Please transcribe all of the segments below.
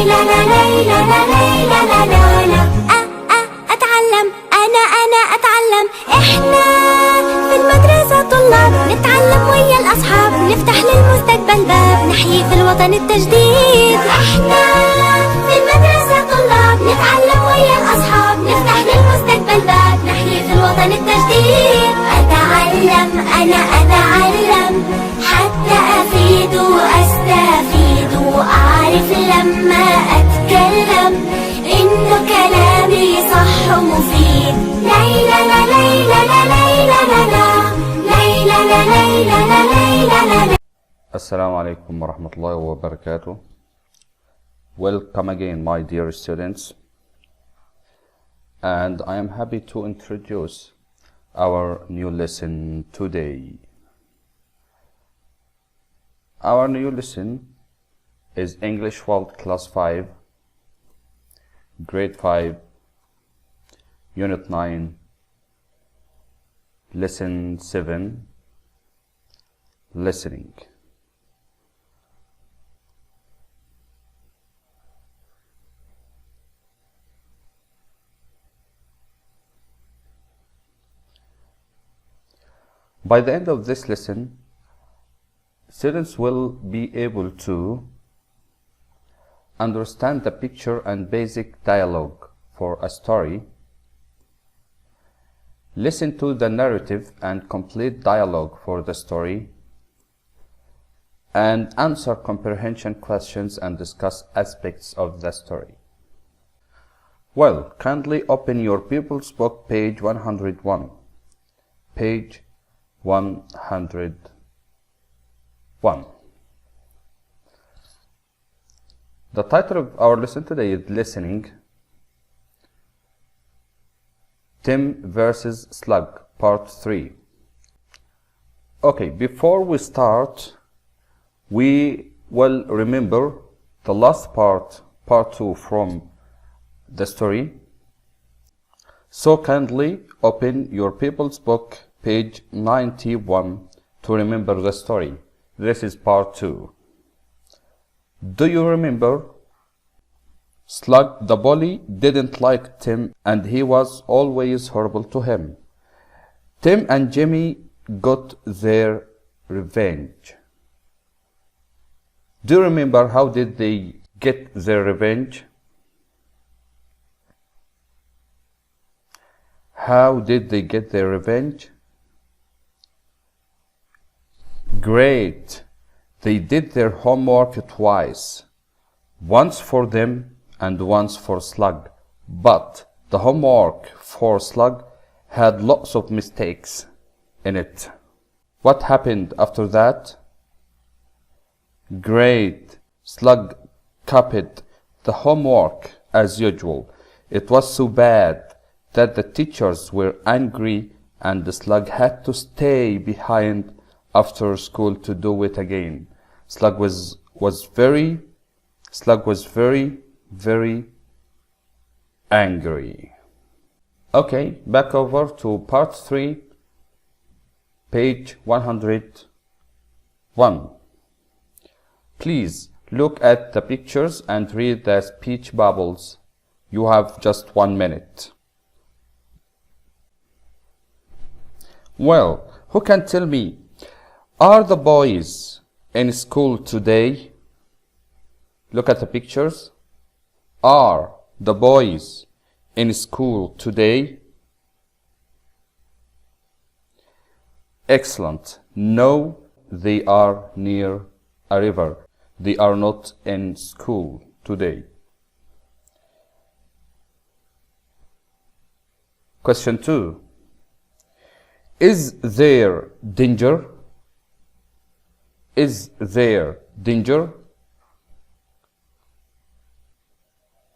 لا لا لا لا لا لا لا لا. أتعلم أنا أتعلم. إحنا في المدرسة طلاب نتعلم ويا الأصحاب، نفتح للمستقبل باب، نحيي في الوطن التجديد. إحنا في المدرسة طلاب نتعلم ويا الأصحاب، نفتح للمستقبل باب، نحيي في الوطن التجديد. أتعلم أنا أتعلم حتى أفيد وأستفيد، وأعرف لما أتكلم إنه كلامي صح ومفيد. ليلى لا ليلى لا ليلى لا لا ليلى لا ليلى لا ليلى لا. السلام عليكم ورحمة الله وبركاته. Welcome again, my dear students, and I am happy to introduce our new lesson today. Our new lesson is English World Class 5, Grade 5, Unit 9, Lesson 7, Listening. By the end of this lesson, students will be able to understand the picture and basic dialogue for a story, listen to the narrative and complete dialogue for the story, and answer comprehension questions and discuss aspects of the story. Well, kindly open your pupils book, page 101. Page 101. The title of our lesson today is Listening. Tim versus Slug, Part 3. Okay, before we start, we will remember the last part, Part 2 from the story. So kindly open your people's book, page 91, to remember the story. This is Part 2. Do you remember? Slug the bully didn't like Tim and he was always horrible to him. Tim and Jimmy got their revenge. Do you remember how did they get their revenge? How did they get their revenge? Great! They did their homework twice. Once for them and once for Slug. But the homework for Slug had lots of mistakes in it. What happened after that? Great! Slug copied the homework as usual. It was so bad that the teachers were angry and the Slug had to stay behind after school to do it again. Slug was very angry. Okay, back over to Part 3, page 101. Please look at the pictures and read the speech bubbles. You have just 1 minute. Well, who can tell me, are the boys in school today? Look at the pictures. Are the boys in school today? Excellent. No, they are near a river. They are not in school today. Question 2. Is there danger? Is there danger?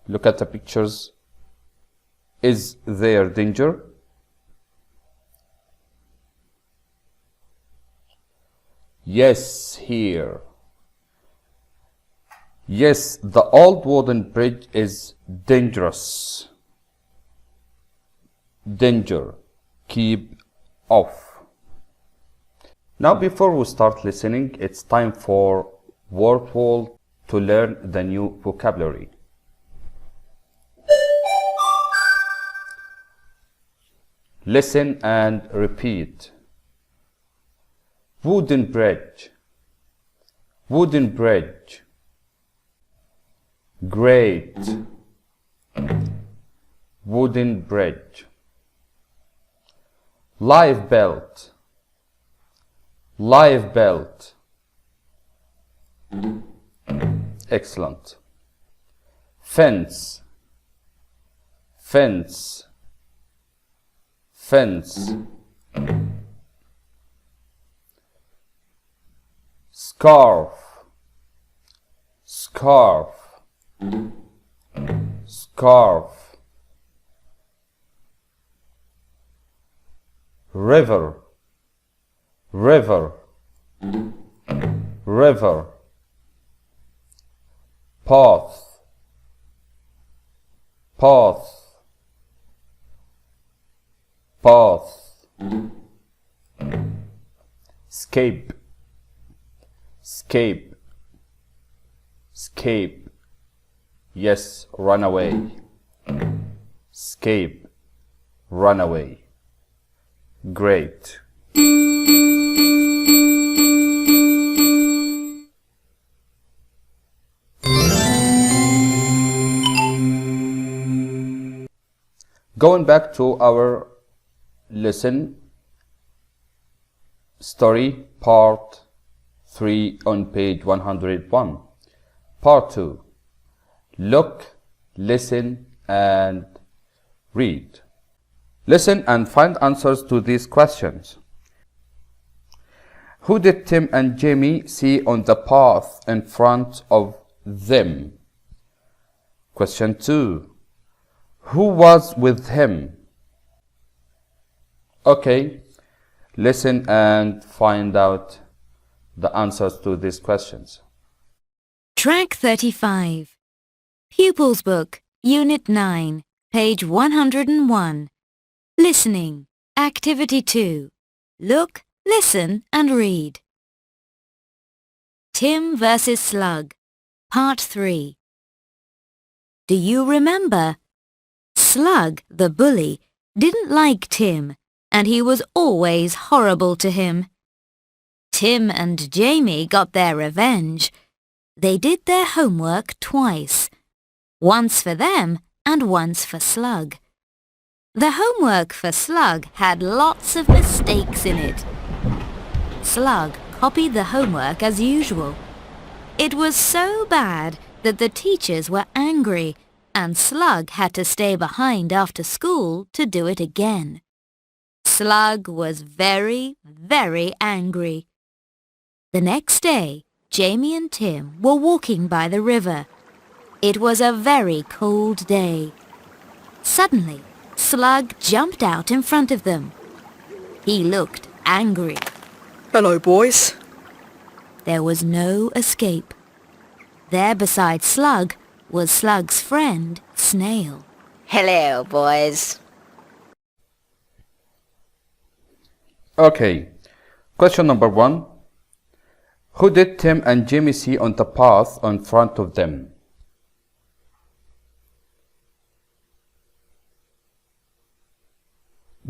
Look at the pictures. Is there danger? Yes, here. Yes, the old wooden bridge is dangerous. Danger. Keep off. Now, before we start listening, it's time for word wall to learn the new vocabulary. Listen and repeat. Wooden bridge. Wooden bridge. Great. Wooden bridge. Live belt. Live belt. Excellent. Fence. Fence. Fence. Scarf. Scarf. Scarf. River. River. River. Path. Path. Path. Escape. Escape. Escape. Yes, run away. Escape. Run away. Great. Going back to our lesson, story part 3 on page 101. Part 2. Look, listen, and read. Listen and find answers to these questions. Who did Tim and Jamie see on the path in front of them? Question 2. Who was with him? Okay, listen and find out the answers to these questions. Track 35. Pupils Book, Unit 9, page 101. Listening. Activity 2. Look, listen and read. Tim versus Slug, Part 3. Do you remember? Slug, the bully, didn't like Tim, and he was always horrible to him. Tim and Jamie got their revenge. They did their homework twice, once for them and once for Slug. The homework for Slug had lots of mistakes in it. Slug copied the homework as usual. It was so bad that the teachers were angry, and Slug had to stay behind after school to do it again. Slug was very, very angry. The next day, Jamie and Tim were walking by the river. It was a very cold day. Suddenly, Slug jumped out in front of them. He looked angry. Hello, boys. There was no escape. There beside Slug was Slug's friend, Snail. Hello, boys. Okay, question number 1. Who did Tim and Jamie see on the path in front of them?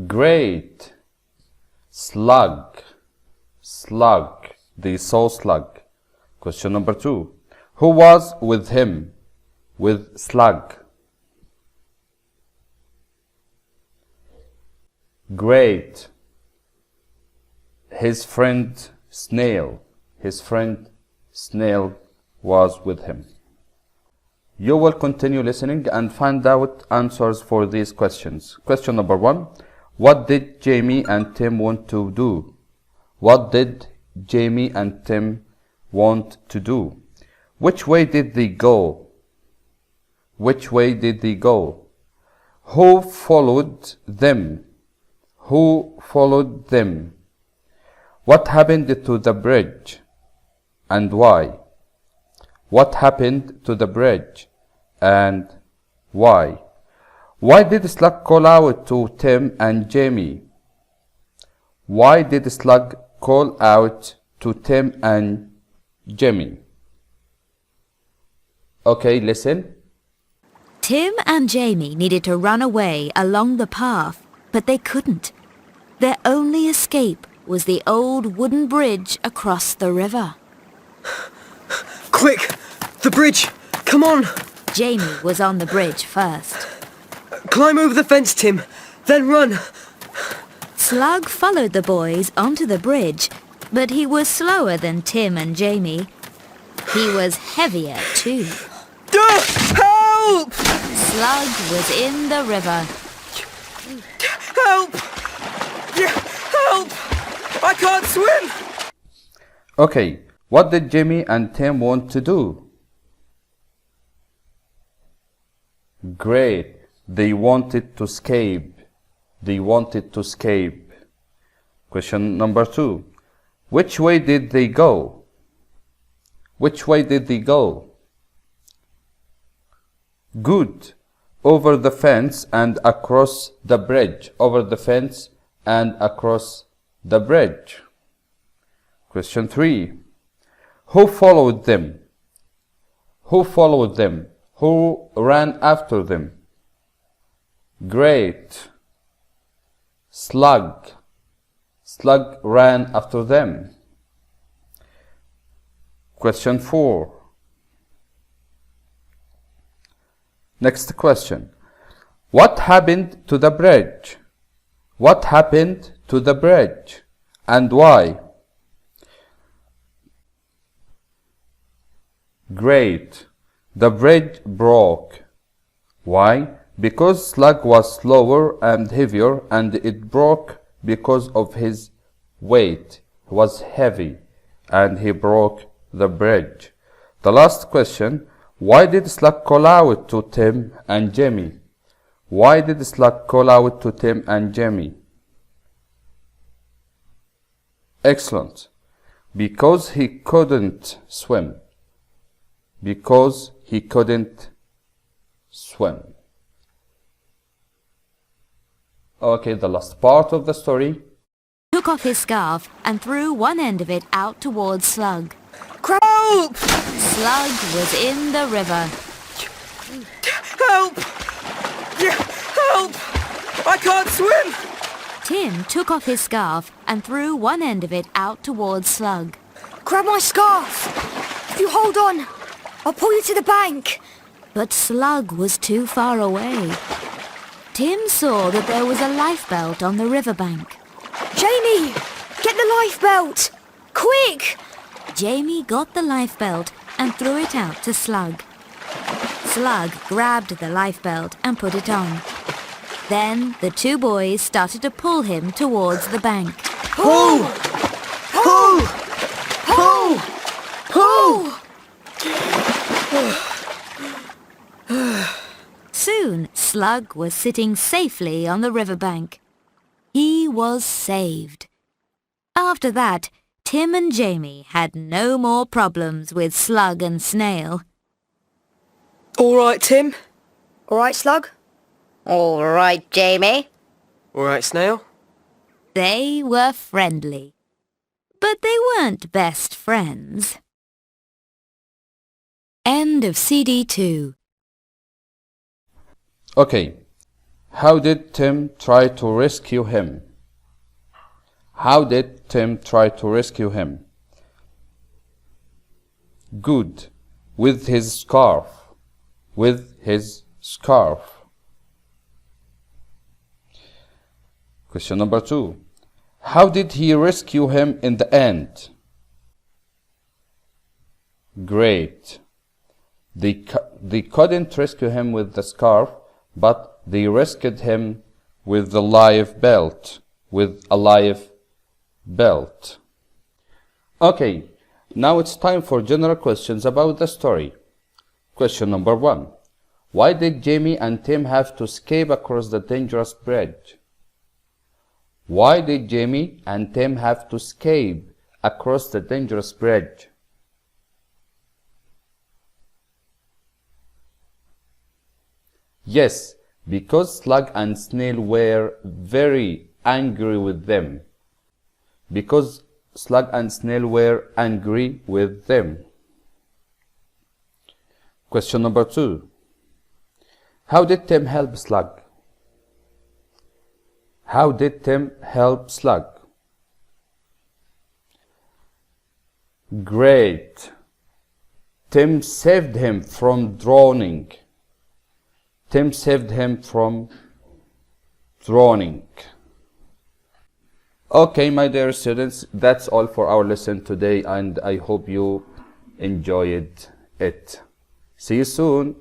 Great. Slug. Slug. They saw Slug. Question number 2. Who was with him? With Slug. Great. His friend Snail. His friend Snail was with him. You will continue listening and find out answers for these questions. Question number 1. What did Jamie and Tim want to do? What did Jamie and Tim want to do? Which way did they go? Which way did they go? Who followed them? Who followed them? What happened to the bridge and why? What happened to the bridge and why? Why did Slug call out to Tim and Jamie? Why did Slug call out to Tim and Jamie? Okay, listen. Tim and Jamie needed to run away along the path but they couldn't. Their only escape was the old wooden bridge across the river. Quick! The bridge! Come on! Jamie was on the bridge first. Climb over the fence, Tim. Then run. Slug followed the boys onto the bridge, but he was slower than Tim and Jamie. He was heavier too. Help! Slug was in the river. Help! Help! I can't swim! Okay, what did Jamie and Tim want to do? Great, they wanted to escape. They wanted to escape. Question number 2. Which way did they go? Which way did they go? Good. Over the fence and across the bridge. Over the fence and across the bridge. Question 3. Who followed them? Who followed them? Who ran after them? Great. Slug. Slug ran after them. Question 4. Next question. What happened to the bridge? What happened to the bridge and why? Great. The bridge broke. Why? Because Slug was slower and heavier, and it broke because of his weight. He was heavy and he broke the bridge. The last question. Why did Slug call out to Tim and Jamie? Why did Slug call out to Tim and Jamie? Excellent. Because he couldn't swim. Because he couldn't swim. Okay, the last part of the story. Took off his scarf and threw one end of it out towards Slug. Help! Slug was in the river. Help! Help! I can't swim! Tim took off his scarf and threw one end of it out towards Slug. Grab my scarf. If you hold on, I'll pull you to the bank. But Slug was too far away. Tim saw that there was a lifebelt on the riverbank. Jamie, get the lifebelt. Quick! Jamie got the lifebelt and threw it out to Slug. Slug grabbed the lifebelt and put it on. Then the two boys started to pull him towards the bank. Pull! Pull! Pull! Pull! Soon, Slug was sitting safely on the riverbank. He was saved. After that, Tim and Jamie had no more problems with Slug and Snail. All right, Tim? All right, Slug? All right, Jamie. All right, Snail? They were friendly, but they weren't best friends. End of CD 2. Okay, how did Tim try to rescue him? How did Tim try to rescue him? Good, with his scarf. With his scarf. Question number 2. How did he rescue him in the end? Great. They couldn't rescue him with the scarf, but they rescued him with the life belt. With a life belt. Okay, now it's time for general questions about the story. Question number 1. Why did Jamie and Tim have to escape across the dangerous bridge? Why did Jamie and Tim have to escape across the dangerous bridge? Yes, because Slug and Snail were very angry with them. Because Slug and Snail were angry with them. Question number 2. How did Tim help Slug? How did Tim help Slug? Great. Tim saved him from drowning. Tim saved him from drowning. Okay, my dear students, that's all for our lesson today, and I hope you enjoyed it. See you soon.